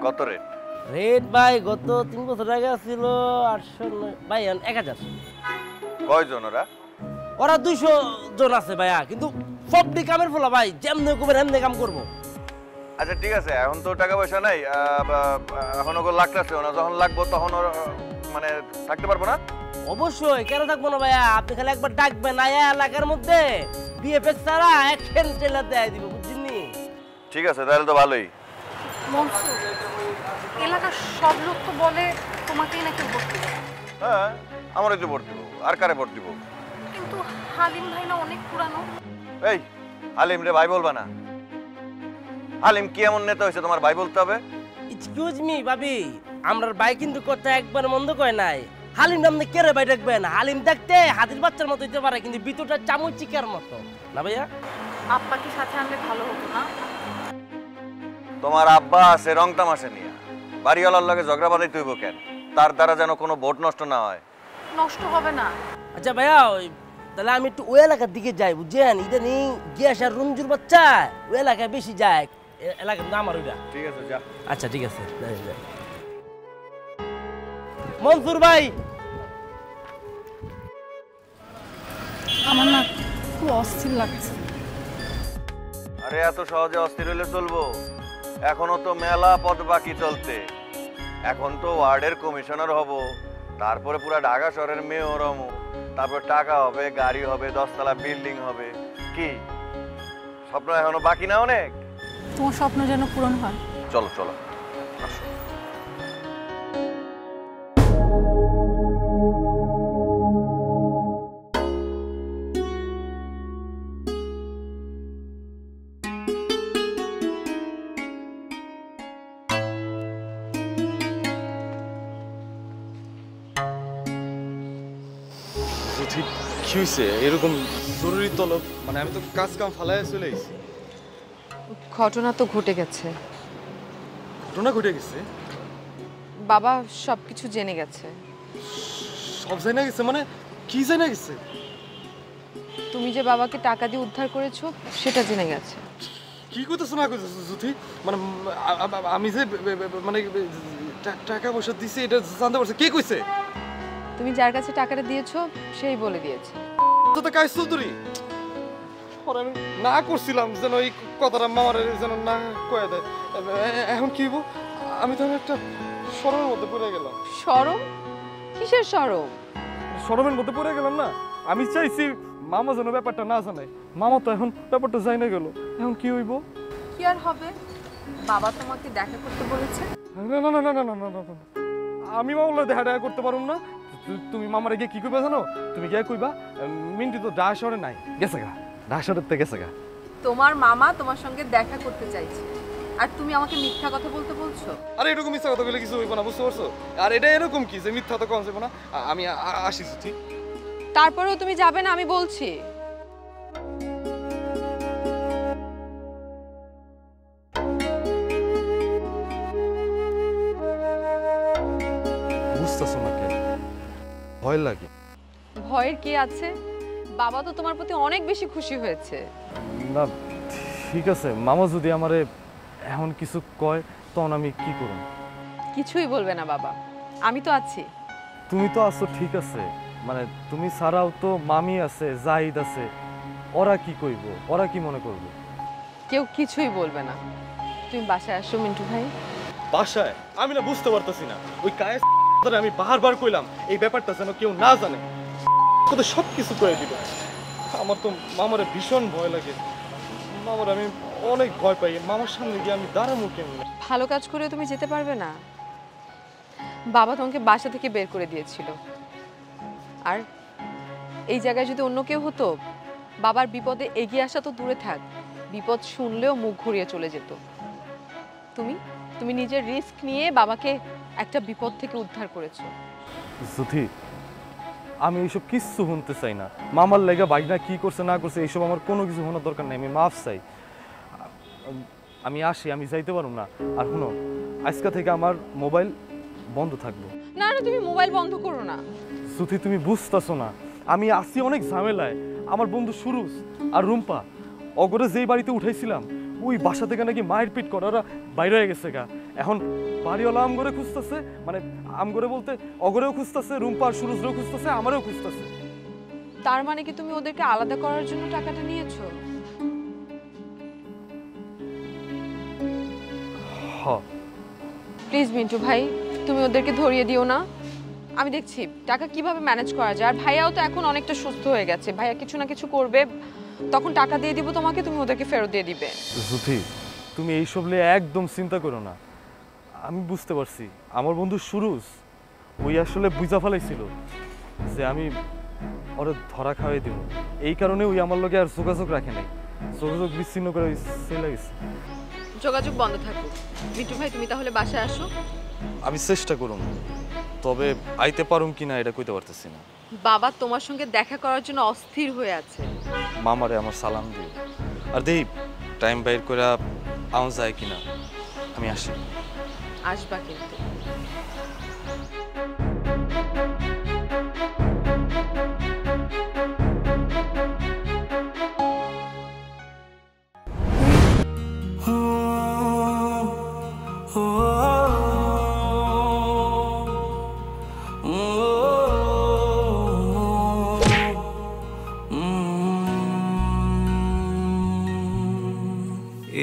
কত rate? Rate ভাই গত 3 বছর আগে ছিল 800 ভাই 1000। কয়জন ওরা? ওরা 200 জন আছে ভাইয়া, কিন্তু সবটি কামের ফলা ভাই, যেমনি করবেন এমনি কাম করবো। আচ্ছা ঠিক আছে, এখন তো টাকা পয়সা নাই, এখন ওগুলো লাগতেছে না, যখন লাগবো তখন ওর মানে থাকতে পারবো না? অবশ্যই, কেন থাকবো না ভাইয়া, আপনি খালি একবার ডাকবেন, আয়া এলাকার মধ্যে বিএফএক্স ছাড়া অ্যাকশন ট্রেলার দেয় দিব, বুঝছেন? ঠিক আছে, তাহলে তো ভালোই। মনসুর, এলাকার সব লোক তো বলে তোমাকেই নাকি ভোট দিবে। হ্যাঁ, আমার একটু ভোট দিব, আর কারে ভোট দিব? কিন্তু হালিম ভাই না অনেক পুরানো। এই হালিম রে ভাই বলবা না। হালিম কি এমন নেতা হয়েছে তোমার ভাই বলতে হবে? এক্সকিউজ মি ভাবি, আমরার ভাই কিন্তু কথা একবার মন্দ কয় নাই। হালিম নামে কে রে ভাই দেখবেন? হালিম দেখতে হাতির বাচ্চার মতো হইতে পারে, কিন্তু ভিতরটা চামচ চিকার মতো না ভাইয়া। আব্বাকে সাথে আনলে ভালো হতো না? তোমার আব্বা আছে রং তামাশা নিয়ে, বাড়িওয়ালার লগে ঝগড়া বাঁধাই তুইব কেন? তার দ্বারা যেন কোনো ভোট নষ্ট না হয়। নষ্ট হবে না। আচ্ছা ভাইয়া, তাহলে আমি একটু ওই এলাকার দিকে যাই, বুঝছেন? ইদানিং গিয়াস আর রঞ্জুর বাচ্চা ওই এলাকায় বেশি যায়, এলাকার নাম আর ওইটা। ঠিক আছে, যা। আচ্ছা ঠিক আছে, যাই। মনসুর ভাই, আমার না খুব অস্থির লাগছে। আরে এত সহজে অস্থির হইলে চলবো? এখনো তো মেলা পথ বাকি চলতে। এখন তো ওয়ার্ডের কমিশনার হব, তারপরে পুরা ঢাকা শহরের মেয়র হব, তারপর টাকা হবে, গাড়ি হবে, 10 তলা বিল্ডিং হবে। কি স্বপ্ন এখনো বাকি না অনেক? তোমার স্বপ্ন যেন পূরণ হয়। চলো চলো, আসো। কি হয়েছে এরকম জরুরি তলব? মানে আমি তো কাজ কাম ফালায় চলে এসেছি। ঘটনা তো ঘটে গেছে। ঘটনা ঘটে গেছে? বাবা সবকিছু জেনে গেছে। সব জানা গেছে? মানে কি জানা গেছে? তুমি যে বাবাকে টাকা দিয়ে উদ্ধার করেছো সেটা জেনে গেছে। কি করতেছো না করতেছো জ্যোতি? মানে আমি যে মানে টাকা পয়সা দিছি এটা জানতে পারছি, কে কইছে? তুমি যার কাছে টাকাটা দিয়েছো সেই বলে দিয়েছে। তো কাজ চৌধুরী, আমি না করছিলাম যেন এই কথাটা মামার যেন না কয়ে দেয়। এখন কি হইব? আমি তো একটা শরমের মধ্যে পড়ে গেলাম। শরম? কিসের শরম? শরমের মধ্যে পড়ে গেলাম না। আমি চাইছি মামা যেন ব্যাপারটা না জানায়, মামা তো এখন ব্যাপারটা জানা গেল। এখন কি হইব? কি আর হবে, বাবা তোমাকে দেখা করতে বলেছে। না না না না না না না না, আমি মামলা দেখা করতে পারুম না। তুমি মামারে গিয়ে কি কইবা জানো? তুমি গিয়ে কইবা মিন্টু তো ঢাকা শহরে নাই, গেছে গা, ঢাকা শহরের থেকে গেছে গা। তোমার মামা তোমার সঙ্গে দেখা করতে চাইছে আর তুমি আমাকে মিথ্যা কথা বলতে বলছো? আরে এরকম মিথ্যা কথা বলে কিছু হইব না, বুঝতে পারছো? আর এটা এরকম কি যে মিথ্যা তো কম যাবে না। আমি আসি ঠিক। তারপরেও তুমি যাবে না আমি বলছি। বুঝতেছো না কেন? ভয় লাগে। ভয়ের কি আছে? বাবা তো তোমার প্রতি অনেক বেশি খুশি হয়েছে। না ঠিক আছে, মামা যদি আমারে এখন কিছু কয় তখন আমি কি করব? কিছুই বলবে না বাবা, আমি তো আছি। তুমি তো আছো ঠিক আছে, মানে তুমি ছাড়াও তো মামি আছে, জাহিদ আছে, ওরা কি কইব? ওরা কি মনে করবে? কেউ কিছুই বলবে না। তুমি বাসায় আসো মিন্টু ভাই। বাসায়? আমি না বুঝতে পারতেছি না, ওই কায়েস আমি বারবার কইলাম এই ব্যাপারটা যেন কেউ না জানে, সব কিছু করে দিল। আমার তো মামারে ভীষণ ভয় লাগে, মামার আমি অনেক ভয় পাই। মামার সামনে গিয়ে আমি দাঁড়াবো কেমন? ভালো কাজ করে তুমি যেতে পারবে না। বাবা তোমাকে বাসা থেকে বের করে দিয়েছিল, আর এই জায়গায় যদি অন্য কেউ হতো, বাবার বিপদে এগিয়ে আসা তো দূরে থাক, বিপদ শুনলেও মুখ ঘুরিয়ে চলে যেত। তুমি তুমি নিজের রিস্ক নিয়ে বাবাকে একটা বিপদ থেকে উদ্ধার করেছো। সুধি, আমি এইসব কিচ্ছু শুনতে চাই না। মামার লেগে বাইনা কি করছে না করছে এইসব আমার কোনো কিছু শোনার দরকার নেই। আমি মাফ চাই। আমি আসি, আমি যাইতে পারবো না। আর শুনো, আজকে থেকে আমার মোবাইল বন্ধ থাকবো। না না, তুমি মোবাইল বন্ধ করো না। সুধি, তুমি বুঝতেছো না, আমি আসি অনেক ঝামেলায়। আমার বন্ধু সুরুজ আর রুম্পা অগরে যেই বাড়িতে উঠাইছিলাম ওই বাসা থেকে নাকি মায়ের পিট করে ওরা বাইরে হয়ে গেছে গা। এখন বাড়িওয়ালা আমগরে খুঁজতেছে, মানে আমগরে বলতে অগরেও খুঁজতেছে, রুম্পা আর সুরজরেও খুঁজতেছে, আমারও খুঁজতেছে। তার মানে কি তুমি ওদেরকে আলাদা করার জন্য টাকাটা নিয়েছো? হ। প্লিজ মিন্টু ভাই, তুমি ওদেরকে ধরিয়ে দিও না। আমি দেখছি টাকা কিভাবে ম্যানেজ করা যায়। আর ভাইয়াও তো এখন অনেকটা সুস্থ হয়ে গেছে, ভাইয়া কিছু না কিছু করবে, তখন টাকা দিয়ে দিব তোমাকে, তুমি ওদেরকে ফেরত দিয়ে দিবে। জুথি, তুমি এইসব নিয়ে একদম চিন্তা করো না। আমি বুঝতে পারছি আমার বন্ধু সুরজ ওই আসলে বুঝা ফেলাইছিল যে আমি ওরে ধরা খাওয়াই দিব, এই কারণে ওই আমার লগে আর যোগাযোগ রাখে নাই, যোগাযোগ বিচ্ছিন্ন করে চলে গেছে। যোগাযোগ বন্ধ থাকুক। মিন্টু ভাই তুমি তাহলে বাসায় আসো। আমি চেষ্টা করুন, তবে আইতে পারুম কিনা এটা কইতে পারতেছি না। বাবা তোমার সঙ্গে দেখা করার জন্য অস্থির হয়ে আছে। মামারে আমার সালাম দিও, আর দেই টাইম বাইর করে আউন যায় কিনা। আমি আসি। আসবা কিন্তু।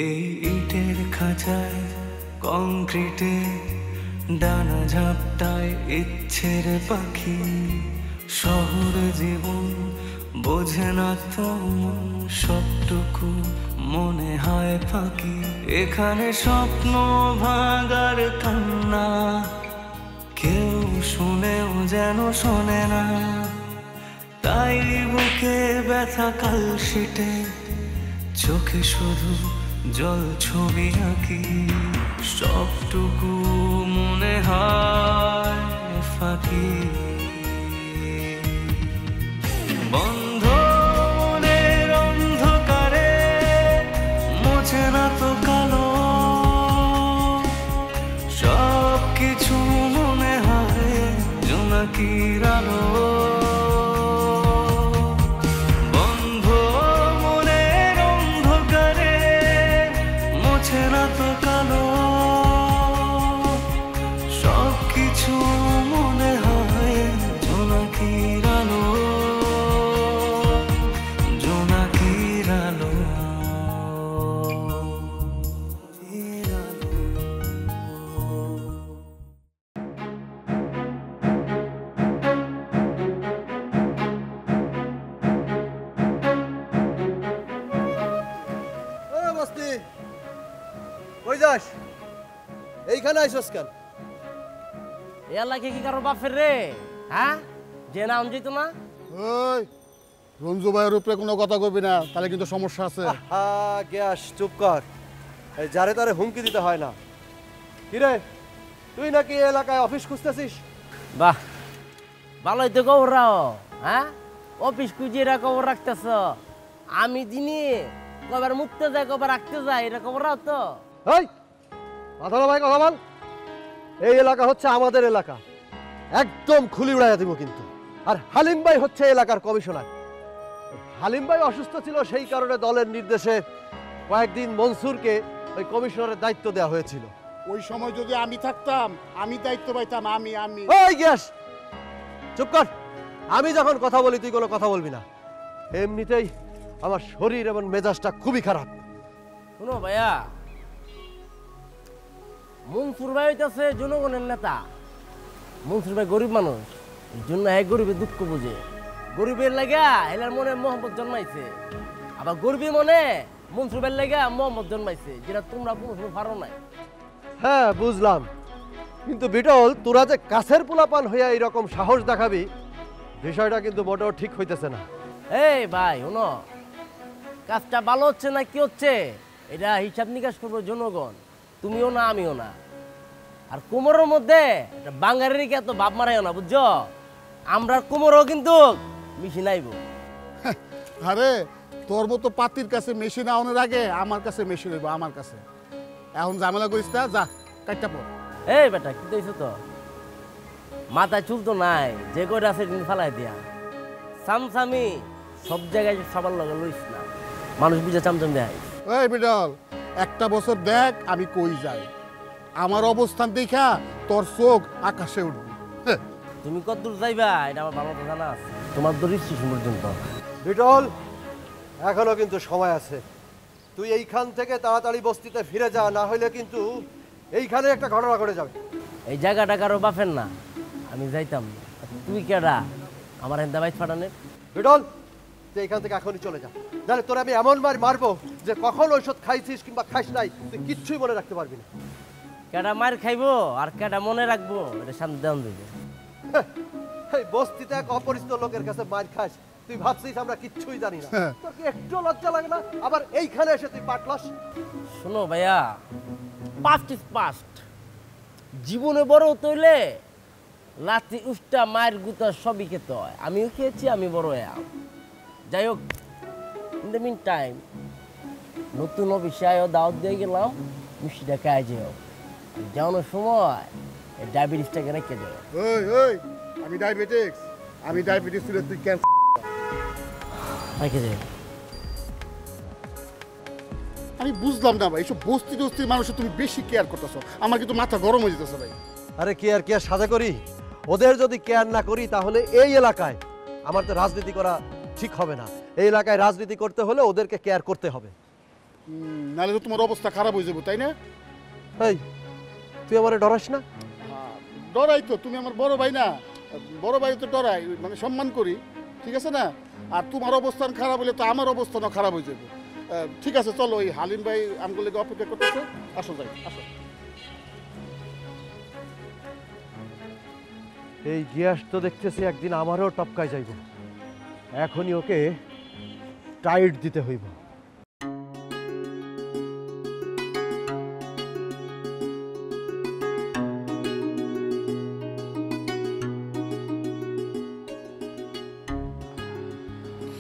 এই ইটের খাঁচায় কংক্রিটে ডানা ঝাপটায় ইচ্ছের পাখি, শহর জীবন বোঝে না তো মন, সবটুকু মনে হয় ফাঁকি। এখানে স্বপ্ন ভাঙার কান্না কেউ শুনেও যেন শোনে না, তাই বুকে ব্যথা কালশিটে চোখে শুধু জল ছবি আঁকি, সবটুকু মনে হয় ফাঁকি। বন্ধ মনের অন্ধকারে মোছে না তো কালো, সব কিছু মনে হয় জোনাকির আলো। কই যাস? এইখানে আইসস কেন? এলাকে কি কারো বাপের রে? হ্যাঁ, যে নাম যেত না। ওই রঞ্জু ভাইয়ের উপরে কোনো কথা কইবি না, তাহলে কিন্তু সমস্যা আছে। গ্যাস চুপ কর, এই যারে তারে হুমকি দিতে হয় না। কিরে, তুই নাকি এই এলাকায় অফিস খুঁজতেছিস? বাহ, ভালোই তো খবর রাও। হ্যাঁ, অফিস খুঁজিয়ে খবর রাখতেছ। আমি দিনে কবার মুখতে যায় কবার রাখতে যায়, এটা খবর রাও তো। এই কথা ভাই, কথা বল। এই এলাকা হচ্ছে আমাদের এলাকা, একদম খুলি উড়াইয়া দিব কিন্তু। আর হালিম ভাই হচ্ছে এলাকার কমিশনার। হালিম ভাই অসুস্থ ছিল, সেই কারণে দলের নির্দেশে কয়েকদিন মনসুরকে ওই কমিশনারের দায়িত্ব দেওয়া হয়েছিল। ওই সময় যদি আমি থাকতাম, আমি দায়িত্ব পাইতাম। আমি ওই গ্যাস চুপ কর। আমি যখন কথা বলি তুই কোনো কথা বলবি না। এমনিতেই আমার শরীর এবং মেজাজটা খুবই খারাপ। শুনো ভাইয়া, মনসুর ভাই হইতেছে জনগণের নেতা। মনসুর ভাই গরিব মানুষ, এই জন্য এক গরিবের দুঃখ বুঝে। গরিবের লাগা এলার মনে মোহাম্মদ জন্মাইছে, আবার গরিবের মনে মনসুর ভাইয়ের লাগা মোহাম্মদ জন্মাইছে, যেটা তোমরা কোনো সময় পারো নাই। হ্যাঁ বুঝলাম, কিন্তু বিটল তোরা যে কাছের পোলাপান হইয়া এইরকম সাহস দেখাবি, বিষয়টা কিন্তু মোটেও ঠিক হইতেছে না। এই ভাই শুনো, কাজটা ভালো হচ্ছে না কি হচ্ছে এটা হিসাব নিকাশ করবো জনগণ, তুমিও না আমিও না। আর কোমরের মধ্যে বাঙালির এত ভাব মারাইও না, বুঝছো? আমরা কোমরও কিন্তু মেশিন আইব। আরে তোর মতো পাতির কাছে মেশিন আউনের আগে আমার কাছে মেশিন হইব, আমার কাছে। এখন ঝামেলা করিস না, যা কাটটা পর। এই বেটা কি দিয়েছো তো, মাথায় চুল তো নাই, যে কয়টা আছে ফালাই দিয়া। সামসামি সব জায়গায় সবার লগে লইস না, মানুষ বুঝে চামচাম দেয়। ওই বিটল, একটা বছর দেখ আমি কই যাই, আমার অবস্থান দেখা তোর চোখ আকাশে উঠবে। হ্যাঁ। তুমি কত দূর যাইবা এটা আমার ভালো কথা জানা আছে। তোমার দূর স্টেশন পর্যন্ত। বিটল, এখনো কিন্তু সময় আছে। তুই এইখান থেকে তাড়াতাড়ি বস্তিতে ফিরে যা, না হলে কিন্তু এইখানে একটা ঘটনা ঘটে যাবে। এই জায়গাটা কারো বাপের না, আমি যাইতাম না। আর তুই কেডা আমার হেন্দা বাইক ফাটানের? বিটল, তুই এইখান থেকে এখনই চলে যা, নাহলে তোর আমি এমন মার মারবো যে কখন ঔষধ খাইছিস কিংবা খাইস নাই তুই কিচ্ছুই মনে রাখতে পারবি না। কেডা মার খাইবো আর কেডা মনে রাখবো এটা সামনে দেওয়ান দেবে। এই বস্তিতে এক অপরিচিত লোকের কাছে মার খাস, তুই ভাবছিস আমরা কিচ্ছুই জানি না? তোর কি একটু লজ্জা লাগে না? আবার এইখানে এসে তুই পাটলাস। শোনো ভাইয়া, পাস্ট ইজ পাস্ট। জীবনে বড় হতে হইলে লাঠি উষ্টা মায়ের গুতা সবই খেতে হয়। আমিও খেয়েছি, আমি বড় হইয়াম। যাই হোক, ইন দ্য মিন টাইম নতুন অফিসে দাওয়াত দিয়ে গেলাম, মিষ্টিটা খাই যেও। যাওয়ানোর সময় ডায়াবেটিসটাকে রেখে যাও। ওই ওই, আমি ডায়াবেটিস ছিল, তুই কেন? রেখে যাও। আমি বুঝলাম না ভাই, এইসব বস্তি টস্তির মানুষের তুমি বেশি কেয়ার করতেছো, আমার কিন্তু মাথা গরম হয়ে যেতেছে ভাই। আরে কেয়ার সাজা করি? ওদের যদি কেয়ার না করি তাহলে এই এলাকায় আমার তো রাজনীতি করা ঠিক হবে না। এই এলাকায় রাজনীতি করতে হলে ওদেরকে কেয়ার করতে হবে। নাহলে তো তোমার অবস্থা খারাপ হয়ে যাবে, তাই না? এই, তুই আমারে ডরাস না? ডরাই তো, তুমি আমার বড় ভাই না? বড় ভাই তো ডরাই, মানে সম্মান করি, ঠিক আছে না? আর তোমার অবস্থান খারাপ হলে তো আমার অবস্থানও খারাপ হয়ে যাবে। ঠিক আছে, চলো, ওই হালিম ভাই আমগুলো অপেক্ষা করতেছে, আসো যাই, আসো। এই গ্যাস তো দেখতেছি একদিন আমারও টপকায় যাইব। এখনই ওকে টাইট দিতে হইব।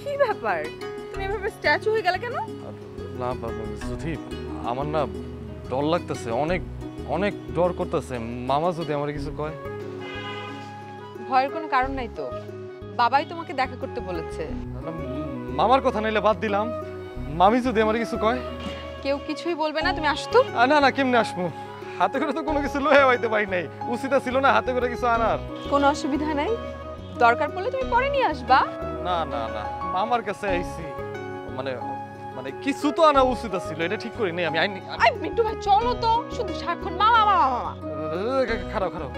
কি ব্যাপার, তুমি এভাবে স্ট্যাচু হয়ে গেলে কেন? না বাবা যদি আমার না ডর লাগতেছে, অনেক অনেক ডর করতেছে। মামা যদি আমার কিছু কয়? ভয়ের কোনো কারণ নাই তো, বাবাই তোমাকে দেখা করতে বলেছে। না, মামার কথা নাইলে বাদ দিলাম, মামি যদি আমার কিছু কয়? কেউ কিছুই বলবে না, তুমি আসতো। না না, কেমনে আসবো? হাতে করে তো কোনো কিছু লয়ে আইতে পারি নাই, উচিত ছিল না হাতে করে কিছু আনার। কোনো অসুবিধা নাই, দরকার পড়লে তুমি পরে নিয়ে আসবা। না না না, মামার কাছে আইছি, মানে মানে কিছু তো আনা উচিত ছিল, এটা ঠিক করি নাই আমি। আই মিন্টু ভাই চলো তো, শুধু সারাক্ষণ মামা মামা মামা। খারাপ খারাপ,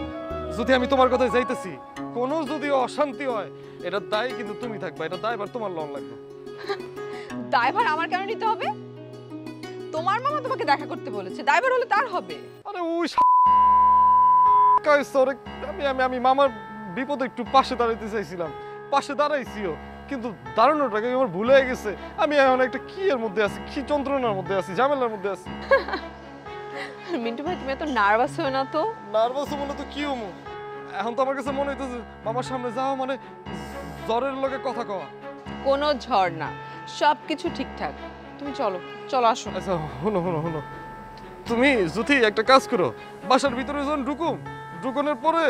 যদি আমি তোমার কথায় যাইতেছি, কোনো যদি অশান্তি হয় এটা দায় কিন্তু তুমি থাকবা, এটা দায়ভার তোমার লন লাগবে। দায়ভার আমার কেন নিতে হবে? তোমার মামা তোমাকে দেখা করতে বলেছে, দায়ভার হলে তার হবে। আরে ওই আমি আমি আমি মামার বিপদে একটু পাশে দাঁড়াইতে চাইছিলাম, পাশে দাঁড়াইছিও, কিন্তু দাঁড়ানোটাকে আমার ভুলে গেছে। আমি এখন একটা কি এর মধ্যে আছি, কি যন্ত্রণার মধ্যে আছি, ঝামেলার মধ্যে আছি। মিন্টু ভাই তুমি এত নার্ভাস হও না তো। নার্ভাস মনে তো কি হমু, এখন তো আমার কাছে মনে হইতেছে মামার সামনে যাওয়া মানে জ্বরের লগে কথা কওয়া। কোনো ঝড় না, সবকিছু ঠিকঠাক। তুমি চলো চলো, আসো। আচ্ছা শুনো শুনো শুনো, তুমি যদি একটা কাজ করো, বাসার ভিতরে যখন ঢুকনের পরে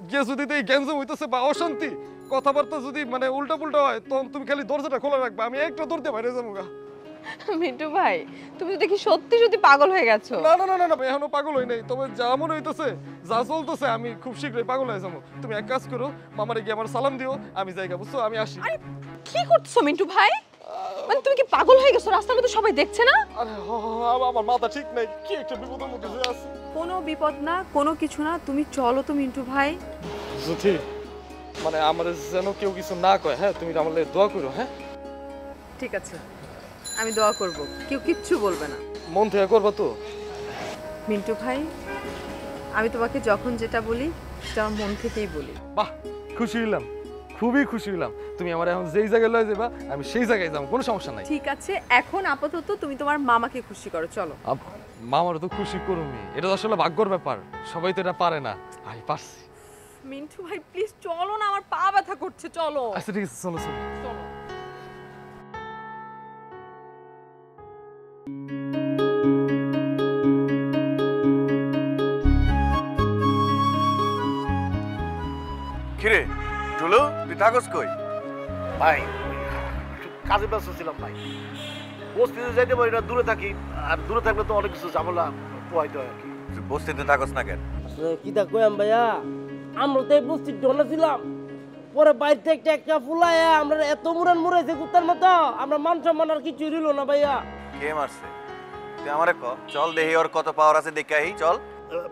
গিয়ে যদি এই গ্যাঞ্জাম হইতেছে বা অশান্তি কথাবার্তা যদি মানে উল্টা পুল্টা হয়, তখন তুমি খালি দরজাটা খোলা রাখবা, আমি একটা দৌড়তে বাইরে যাবো গা। মিন্টু ভাই তুমি তো দেখি সত্যি পাগল হয়ে গেছো। না না না না, এখনো পাগল হই নাই, তবে যা মনে হইতেছে, যা চলতেছে, আমি খুব শীঘ্রই পাগল হয়ে যাবো। তুমি এক কাজ করো, মামারে গিয়ে আমার সালাম দিও, আমি জায়গা বুঝছো, আমি আসি। আরে কি করছো মিন্টু ভাই, মানে তুমি কি পাগল হয়ে গেছো? রাস্তার মধ্যে সবাই দেখছে না? আরে আমার মাথা ঠিক নাই, কি একটা বিপদের মধ্যে যে আছি। কোনো বিপদ না, কোনো কিছু না, তুমি চলো তো মিন্টু ভাই। জ্যোতি, মানে আমার যেন কেউ কিছু না কয়, হ্যাঁ তুমি আমার লাগে দোয়া করো। হ্যাঁ ঠিক আছে, আমি দোয়া করব, কেউ কিচ্ছু বলবে না। মন থেকে করবা তো? মিন্টু ভাই, আমি তোমাকে যখন যেটা বলি সেটা আমার মন থেকেই বলি। বাহ, খুশি হইলাম, খুবই খুশি হইলাম। তুমি আমার এখন যেই জায়গায় লয়ে যাবা আমি সেই জায়গায় যাবো, কোনো সমস্যা নাই। ঠিক আছে, এখন আপাতত তুমি তোমার মামাকে খুশি করো, চলো। মামারও তো খুশি করুমি, এটা তো আসলে ভাগ্যর ব্যাপার, সবাই তো এটা পারে না, আমি পারছি। মিন্টু ভাই প্লিজ চলো না, আমার পা ব্যথা করছে, চলো। আচ্ছা ঠিক আছে, চলো চলো চলো। কিরে টুলু, তুই থাকস কই? ভাই একটু কাজে ব্যস্ত ছিলাম ভাই, বস্তিতে যাইতে পারি না, দূরে থাকি, আর দূরে থাকলে তো অনেক কিছু ঝামেলা পোহাইতে হয় আর কি। তুই বস্তিতে থাকস না কেন? আসলে কি তা কইম ভাইয়া, আমরা তো এই বস্তির ডনে ছিলাম, পরে বাইরে একটা একটা ফুলাইয়া আমরা এত মুরান মুরাইছে কুত্তার মতো, আমরা মান সম্মান আর কিছু রইল না ভাইয়া। কে মারছে তুই আমারে ক, চল দেখি ওর কত পাওয়ার আছে দেখাই, চল।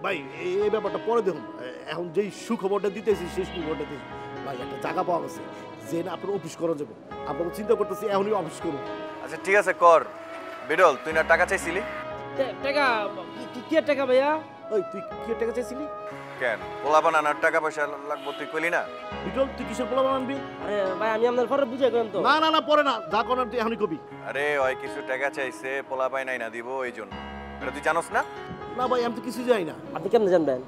ভাই এই ব্যাপারটা পরে দেখুন, এখন যেই সুখবরটা দিতেছি সেই সুখবরটা দিই ভাই। একটা জায়গা পাওয়া গেছে যে না আপনার অফিস করা যাবো, আপনারা চিন্তা করতেছি এখনই অফিস করুন। আচ্ছা ঠিক আছে কর। বিডল তুই না টাকা চাইছিলি টাকা কি টাকা ভাইয়া? ওই তুই কি টাকা চাইছিলি? কেন? পোলা বানানোর টাকা পয়সা লাগবো তুই কইলি না? বিটল তুই কিসের পোলা আনবি? আরে ভাই আমি আপনার পরে বুঝাই কইম তো। না না না পরে না, যা করার তুই এখনই কবি। আরে ওই কিছু টাকা চাইছে, পোলা পাই নাই না দিব এই জন্য। এটা তুই জানোস না? না ভাই আমি তো কিছু যাই না। আপনি কেমনে জানবেন?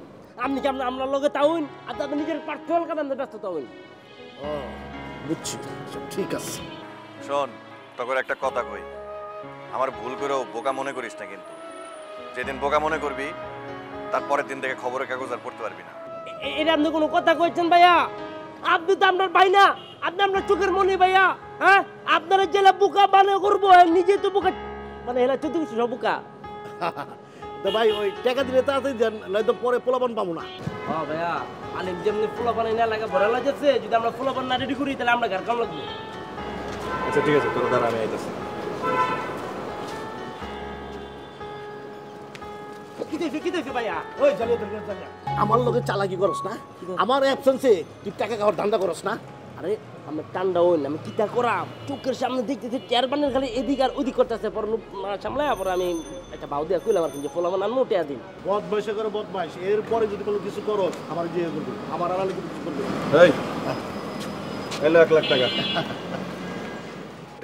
আপনি কেমন আমরা লগে তাউন আর আপনি নিজের পার্সোনাল কামে ব্যস্ত তাউন। ও বুঝছি, ঠিক আছে। শোন তোর একটা কথা কই, আমার ভুল করেও বোকা মনে করিস না কিন্তু। যেদিন বোকা মনে করবি তারপরের দিন থেকে খবরের কাগজ আর পড়তে পারবি না। এটা আপনি কোনো কথা কইছেন ভাইয়া? আপনি তো আপনার ভাই না, আপনি আপনার চোখের মনি ভাইয়া। হ্যাঁ আপনারা জেলা বোকা বানে করবো, নিজে তো বোকা মানে হেলা চোদ্দ কিছু সব বোকা। তো ভাই ওই টাকা দিলে তাড়াতাড়ি দেন, নয়তো পরে পোলাপান পাবো না। হ্যাঁ ভাইয়া, আলিম যেমনি ফুলাপান না লাগা ভরা লাগছে, যদি আমরা ফুলাপান না রেডি করি তাহলে আমরা ঘর কাম লাগবে। আচ্ছা ঠিক আছে, তোর দ্বারা আমি আইতেছি। কি দেখে ভাইয়া? ওই জ্বালিয়ে ধরে জ্বালিয়ে আমার লোকে চালাকি করস না, আমার অ্যাবসেন্সে তুই টাকা খাওয়ার ধান্দা করস না। আরে আমি টান্ডা হইন, আমি কিতা করাম? চোখের সামনে দেখতেছি চেয়ারম্যানের খালি এদিক আর ওদিক করতেছে, পরে সামলায় পরে আমি একটা বাউ দিয়া কইলাম আর কিন্তু ফলামান আনমো টেয়া দিন। বদমাইশে করে বদমাইশ, এরপরে যদি কোনো কিছু করস আমার যে করবি, আমার আড়ালে কিন্তু কিছু করবি। এই এলো 1 লাখ টাকা।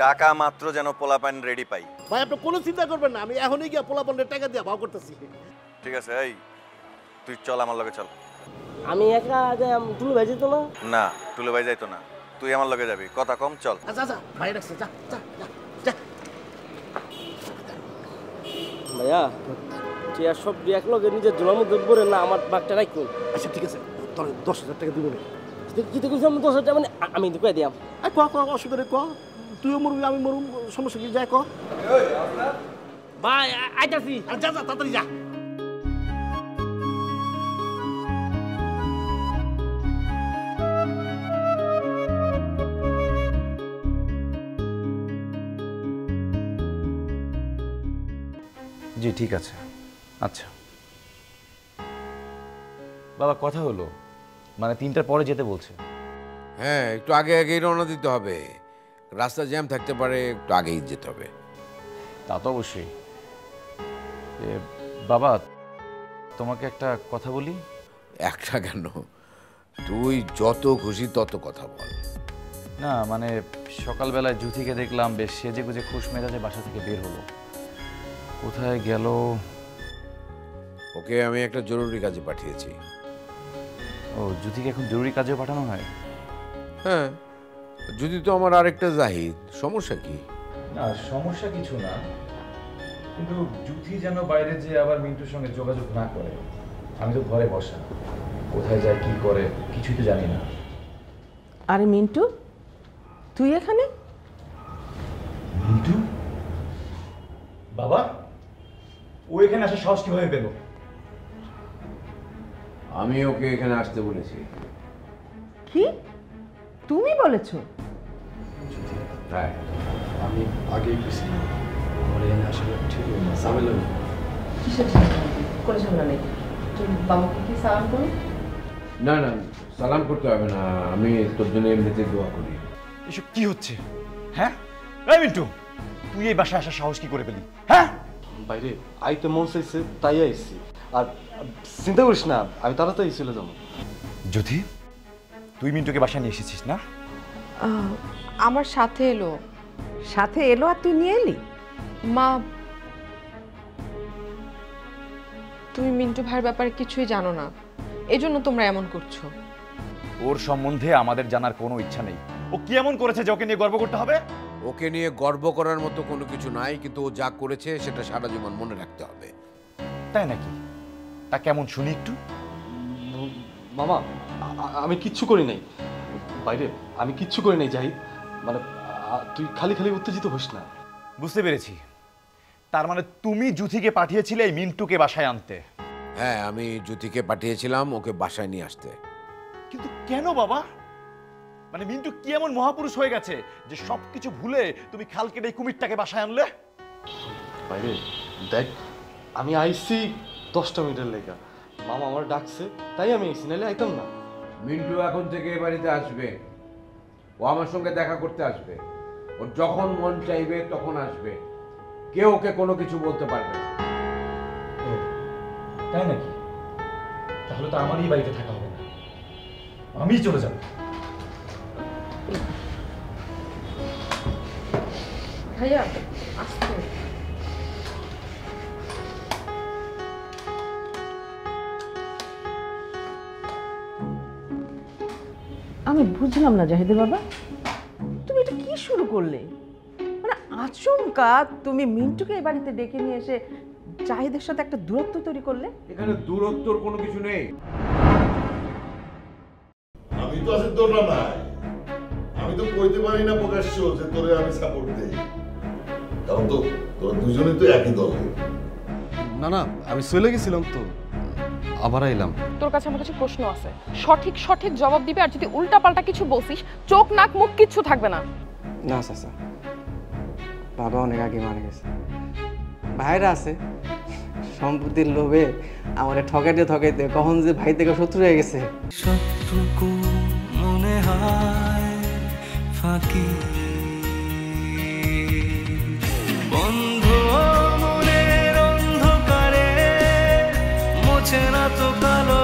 টাকা মাত্র যেন পোলাপান রেডি পাই। ভাই আপনি কোনো চিন্তা করবেন না, আমি এখনই গিয়া পোলাপানের টাকা দিয়ে ভাও করতেছি। ঠিক আছে, এই তুই চল আমার লগে চল। আমি একা যাই, তুলে ভেজে তো না। না টুলে ভাই যাইতো না, তুই আমার লগে যাবি, কথা কম, চল। আচ্ছা আচ্ছা ভাই রাখছে, যা যা যা যা। ভাইয়া চেয়ার সব এক লগে নিজের জোড়ার মধ্যে পড়ে না, আমার বাঘটা রাখুন। আচ্ছা ঠিক আছে, তোর 10,000 টাকা দিব না। কিতে কইছি আমি 10,000 টাকা মানে আমি তো কই দিয়াম। আই ক ক অসুবিধা নেই, ক তুইও মরবি আমি মরুম, সমস্যা কি, যায় ক। ভাই আইতাছি। আর যা যা তাড়াতাড়ি যা। জি ঠিক আছে। আচ্ছা বাবা, কথা হলো মানে 3টার পরে যেতে বলছে। হ্যাঁ একটু আগে আগেই রওনা দিতে হবে, রাস্তা জ্যাম থাকতে পারে, একটু আগেই যেতে হবে। তা তো অবশ্যই। বাবা তোমাকে একটা কথা বলি। একটা কেন, তুই যত খুশি তত কথা বল। না মানে সকালবেলায় জুথিকে দেখলাম বেশ সেজে গুজে খুশ মেজাজে বাসা থেকে বের হলো, কোথায় গেল? ওকে আমি একটা জরুরি কাজে পাঠিয়েছি। ও জুথিকে এখন জরুরি কাজেও পাঠানো হয়? হ্যাঁ যদি তো আমার আরেকটা জাহিদ, সমস্যা কি? না সমস্যা কিছু না, কিন্তু জুথি যেন বাইরে যে আবার মিন্টুর সঙ্গে যোগাযোগ না করে। আমি তো ঘরে বসা, কোথায় যায় কি করে কিছুই তো জানি না। আরে মিন্টু তুই এখানে? মিন্টু? বাবা ও এখানে আসার সাহস কিভাবে পেল? আমি ওকে এখানে আসতে বলেছি। কি তুমি বলেছো? হ্যাঁ আমি আগেই গেছি, আমার এখানে আসলে ঠিক হলো না, ঝামেলা নেই। কিসের ঝামেলা? কোনো ঝামেলা নেই। তুমি বাবাকে কি সালাম করো? না না সালাম করতে হবে না, আমি তোর জন্য এমনিতে দোয়া করি। এসব কি হচ্ছে? হ্যাঁ এই মিন্টু, তুই এই বাসায় আসার সাহস কি করে পেলি? হ্যাঁ বাইরে আইতে মন চাইছে তাই আইছি, আর চিন্তা করিস না, আমি তাড়াতাড়ি চলে যাবো। জ্যোতি তুই মিন্টুকে বাসায় নিয়ে এসেছিস না? আমার সাথে এলো। সাথে এলো আর তুই নিয়ে এলি? মা তুমি মিন্টু ভাইয়ের ব্যাপারে কিছুই জানো না, এজন্য তোমরা এমন করছো। ওর সম্বন্ধে আমাদের জানার কোনো ইচ্ছা নেই। ও কি এমন করেছে যে ওকে নিয়ে গর্ব করতে হবে? ওকে নিয়ে গর্ব করার মতো কোনো কিছু নাই, কিন্তু ও যা করেছে সেটা সারা জীবন মনে রাখতে হবে। তাই নাকি? তা কেমন শুনি একটু। মামা আমি কিচ্ছু করি নাই, বাইরে আমি কিচ্ছু করি নাই জাহিদ, মানে তুই খালি খালি উত্তেজিত হোস না। বুঝতে পেরেছি, তার মানে তুমি জুথিকে পাঠিয়েছিলে এই মিন্টুকে বাসায় আনতে? হ্যাঁ, আমি জ্যোতিকে পাঠিয়েছিলাম ওকে বাসায় নিয়ে আসতে। কিন্তু কেন বাবা? মানে মিন্টু কি এমন মহাপুরুষ হয়ে গেছে যে সবকিছু ভুলে তুমি খাল কেটে এই কুমিরটাকে বাসায় আনলে? বাইরে দেখ, আমি আইসি 10টা মিনিটের লেগা, মামা আমার ডাকছে তাই আমি আইসি, নাহলে আইতাম না। মিন্টু এখন থেকে এ বাড়িতে আসবে, ও আমার সঙ্গে দেখা করতে আসবে, ওর যখন মন চাইবে তখন আসবে, কেউ ওকে কোনো কিছু বলতে পারবে না। তাই নাকি? তাহলে তো আমারই বাড়িতে থাকা হবে না, আমিই চলে যাব। ভাইয়া আসতে আমি বুঝলাম না জাহিদের বাবা, তুমি এটা কি শুরু করলে? মানে আচমকা তুমি মিন্টুকে এই বাড়িতে ডেকে নিয়ে এসে জাহিদের সাথে একটা দূরত্ব তৈরি করলে। এখানে দূরত্বর কোনো কিছু নেই। আমি তো আছি তোর না, আমি তো কইতে পারি না প্রকাশ্য যে তোরে আমি সাপোর্ট দেই, কারণ তো তোরা দুজনেই তো একই দল। না না, আমি চলে গেছিলাম তো, আবার আইলাম। তোর কাছে আমার কাছে প্রশ্ন আছে, সঠিক সঠিক জবাব দিবি, আর যদি উল্টাপাল্টা কিছু বলছিস চোখ নাক মুখ কিচ্ছু থাকবে না। না চাচা, বাবা অনেক আগে মারা গেছে, ভাইরা আছে, সম্পত্তির লোভে আমার ঠকাইতে ঠকাইতে কখন যে ভাই থেকে শত্রু হয়ে গেছে। সবটুকু মনে হয় ফাঁকি, বন্ধ মনের অন্ধকারে মোছে না তো কালো